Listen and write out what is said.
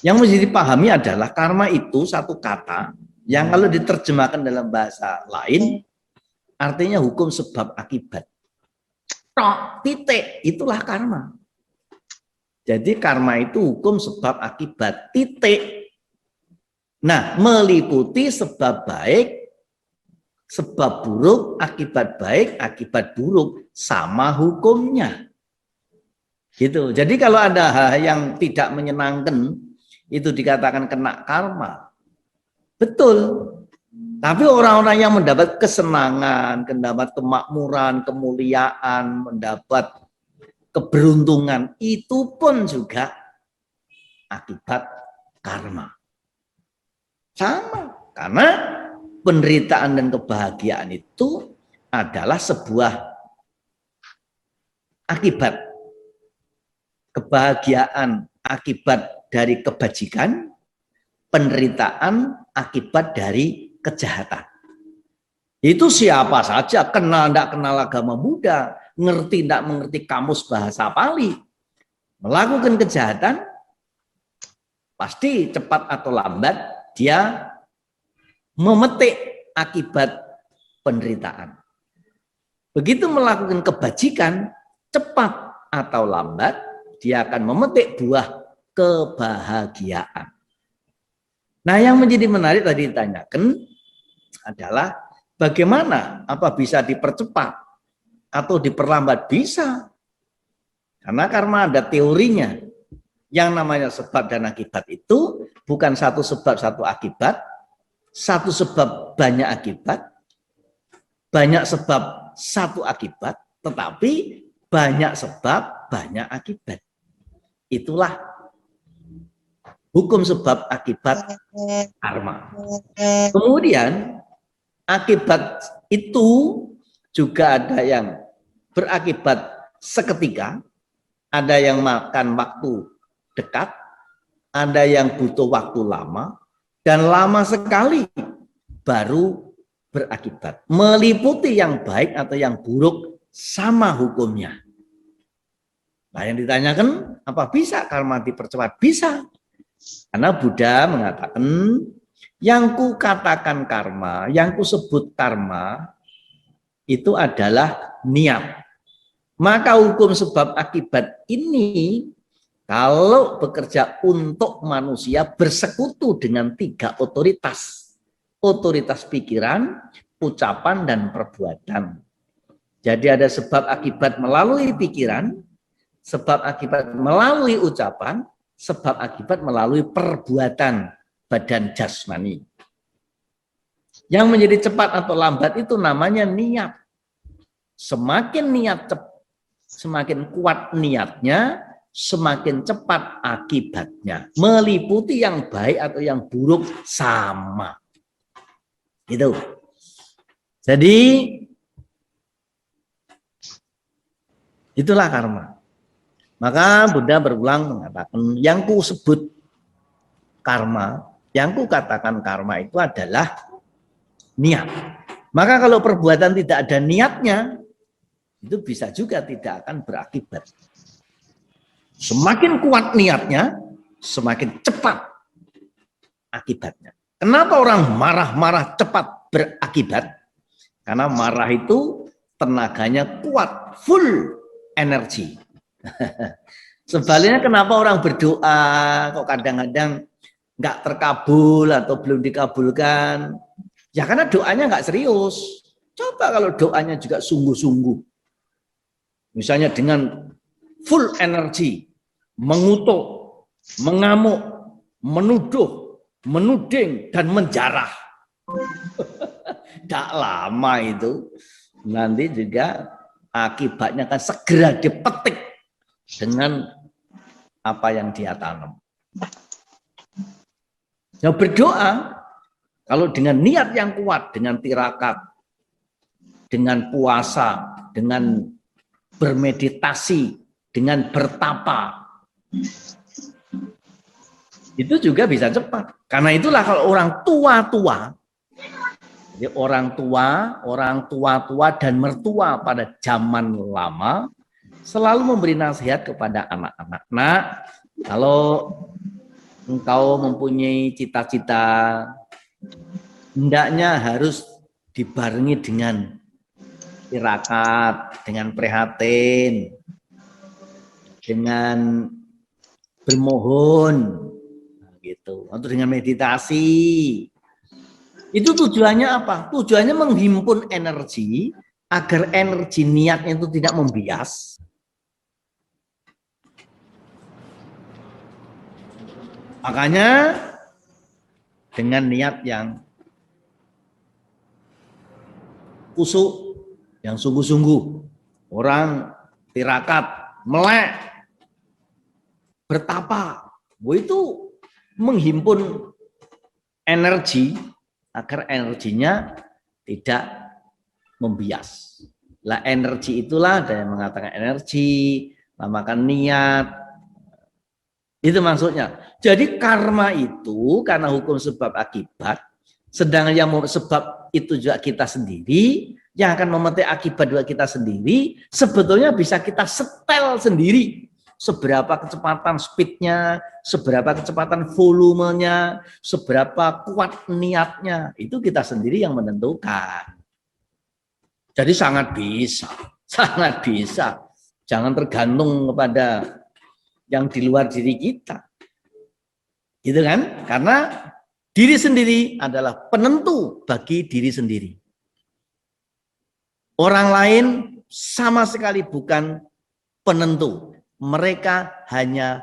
Yang mesti dipahami adalah karma itu satu kata yang kalau diterjemahkan dalam bahasa lain artinya hukum sebab akibat. Tok, titik, itulah karma. Jadi karma itu hukum sebab akibat, titik. Nah, meliputi sebab baik, sebab buruk, akibat baik, akibat buruk, sama hukumnya. Gitu. Jadi kalau ada hal yang tidak menyenangkan, itu dikatakan kena karma. Betul. Tapi orang-orang yang mendapat kesenangan, mendapat kemakmuran, kemuliaan, mendapat keberuntungan, itu pun juga akibat karma. Sama. Karena penderitaan dan kebahagiaan itu adalah sebuah akibat. Kebahagiaan akibat dari kebajikan, penderitaan akibat dari kejahatan. Itu siapa saja, kenal tidak kenal agama Buddha, ngerti tidak mengerti kamus bahasa Pali, melakukan kejahatan, pasti cepat atau lambat dia memetik akibat penderitaan. Begitu melakukan kebajikan, cepat atau lambat dia akan memetik buah kebahagiaan. Nah, yang menjadi menarik tadi ditanyakan adalah bagaimana, apa bisa dipercepat atau diperlambat? Bisa. Karena ada teorinya. Yang namanya sebab dan akibat itu bukan satu sebab satu akibat, satu sebab banyak akibat, banyak sebab satu akibat, tetapi banyak sebab banyak akibat. Itulah hukum sebab akibat karma. Kemudian akibat itu juga ada yang berakibat seketika, ada yang makan waktu dekat, ada yang butuh waktu lama, dan lama sekali baru berakibat. Meliputi yang baik atau yang buruk sama hukumnya. Nah, yang ditanyakan, apa bisa karma dipercepat? Bisa. Karena Buddha mengatakan, yang ku katakan karma, yang ku sebut karma, itu adalah niat. Maka hukum sebab akibat ini, kalau bekerja untuk manusia, bersekutu dengan 3 otoritas. Otoritas pikiran, ucapan, dan perbuatan. Jadi ada sebab akibat melalui pikiran, sebab akibat melalui ucapan, sebab akibat melalui perbuatan badan jasmani. Yang menjadi cepat atau lambat itu namanya niat. Semakin niat semakin kuat niatnya, semakin cepat akibatnya. Meliputi yang baik atau yang buruk sama. Gitu. Jadi itulah karma. Maka Buddha berulang mengatakan, yang ku sebut karma, yang ku katakan karma itu adalah niat. Maka kalau perbuatan tidak ada niatnya, itu bisa juga tidak akan berakibat. Semakin kuat niatnya, semakin cepat akibatnya. Kenapa orang marah-marah cepat berakibat? Karena marah itu tenaganya kuat, full energi. Sebaliknya kenapa orang berdoa kok kadang-kadang nggak terkabul atau belum dikabulkan? Ya karena doanya nggak serius. Coba kalau doanya juga sungguh-sungguh. Misalnya dengan full energi, mengutuk, mengamuk, menuduh, menuding, dan menjarah. Tidak lama itu, nanti juga akibatnya akan segera dipetik dengan apa yang dia tanam. Ya berdoa, kalau dengan niat yang kuat, dengan tirakat, dengan puasa, dengan bermeditasi, dengan bertapa, itu juga bisa cepat. Karena itulah kalau orang tua-tua, jadi orang tua-tua dan mertua pada zaman lama selalu memberi nasihat kepada anak-anak. Nah, kalau engkau mempunyai cita-cita, hendaknya harus dibarengi dengan tirakat, dengan prihatin, dengan bermohon, gitu, atau dengan meditasi. Itu tujuannya apa? Tujuannya menghimpun energi agar energi niatnya itu tidak membias. Makanya dengan niat yang kusuk, yang sungguh-sungguh, orang tirakat, melek, bertapa, itu menghimpun energi agar energinya tidak membias. Lah energi itulah ada yang mengatakan energi, namakan niat. Itu maksudnya. Jadi karma itu karena hukum sebab akibat, sedang yang sebab itu juga kita sendiri, yang akan memetik akibat juga kita sendiri, sebetulnya bisa kita setel sendiri. Seberapa kecepatan speednya, seberapa kecepatan volumenya, seberapa kuat niatnya, itu kita sendiri yang menentukan. Jadi sangat bisa, sangat bisa. Jangan tergantung kepada yang di luar diri kita. Gitu kan? Karena diri sendiri adalah penentu bagi diri sendiri. Orang lain sama sekali bukan penentu. Mereka hanya